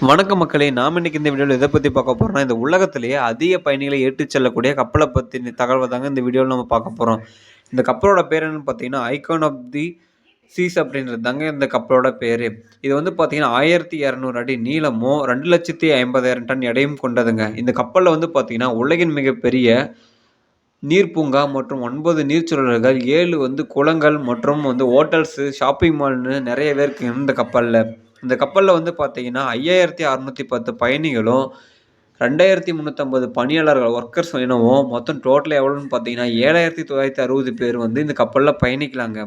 வணக்கம் மக்களே! நாம இன்னைக்கு இந்த வீடியோல எத பத்தி பார்க்க போறோம்னா, இந்த உலகத்திலேயே அதிக பயணிகளை ஏற்றிச் செல்லக்கூடிய கப்பல பத்தின தகவல் தாங்க இந்த வீடியோல நம்ம பார்க்க போறோம். இந்த கப்பலோட பேர் என்னன்னு பார்த்தீங்கன்னா, ஐகான் ஆஃப் தி சீஸ் அப்படின்றது தாங்க இந்த கப்பலோட பேரு. இது வந்து பார்த்தீங்கன்னா, 1200 அடி நீளமும், 2,50,000 டன் எடையும் கொண்டதுங்க. இந்த கப்பல்ல வந்து பார்த்தீங்கன்னா, உலகின் மிகப்பெரிய நீர்ப்பூங்கா மற்றும் 9 நீர்ச்சுழல்கள், 7 வந்து குளங்கள் மற்றும் வந்து ஹோட்டல்ஸு, ஷாப்பிங் மால்னு நெறையவே இருக்குங்க இந்த கப்பல்ல. இந்த கப்பல்ல வந்து பார்த்தீங்கன்னா, 5610 பயணிகளும், 2350 பணியாளர்கள் வொர்க்கர்ஸ் எனவும் மொத்தம் டோட்டலா எவ்வளோன்னு பார்த்தீங்கன்னா, 7960 பேர் வந்து இந்த கப்பல்ல பயணிக்கலாங்க.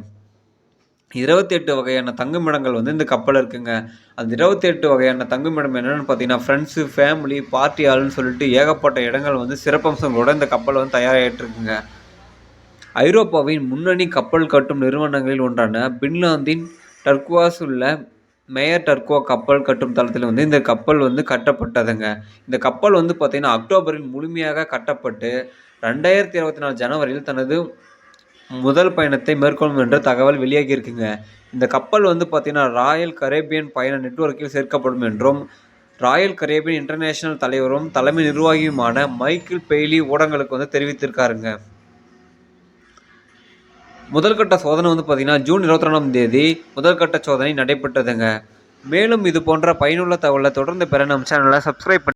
28 வகையான தங்குமிடங்கள் வந்து இந்த கப்பல்ல இருக்குங்க. அந்த 28 வகையான தங்குமிடம் என்னன்னு பார்த்தீங்கன்னா, ஃப்ரெண்ட்ஸு, ஃபேமிலி, பார்ட்டி ஹால்ன்னு சொல்லிட்டு ஏகப்பட்ட இடங்கள் வந்து சிறப்பம்சங்களோட இந்த கப்பல் வந்து தயாராகிட்டுருக்குங்க. ஐரோப்பாவின் முன்னணி கப்பல் கட்டும் நிறுவனங்களில் ஒன்றான பின்லாந்தின் டர்குவாஸ் உள்ள மேயர் டர்கோ கப்பல் கட்டும் தளத்தில் வந்து இந்த கப்பல் வந்து கட்டப்பட்டதுங்க. இந்த கப்பல் வந்து பார்த்தீங்கன்னா, அக்டோபரில் முழுமையாக கட்டப்பட்டு 2024 ஜனவரியில் தனது முதல் பயணத்தை மேற்கொள்ளும் என்ற தகவல் வெளியாகியிருக்குங்க. இந்த கப்பல் வந்து பார்த்தீங்கன்னா, ராயல் கரேபியன் பயண நெட்வொர்க்கில் சேர்க்கப்படும் என்றும், ராயல் கரேபியன் இன்டர்நேஷனல் தலைவரும், தலைமை நிர்வாகியுமான மைக்கேல் பெய்லி ஊடகங்களுக்கு வந்து தெரிவித்திருக்காருங்க. முதல் கட்ட சோதனை வந்து பார்த்தீங்கன்னா, ஜூன் 22ஆம் தேதி முதல் கட்ட சோதனை நடைபெற்றதுங்க. மேலும் இது போன்ற பயனுள்ள தகவலை தொடர்ந்து பெற நம்ம சேனலை சப்ஸ்கிரைப்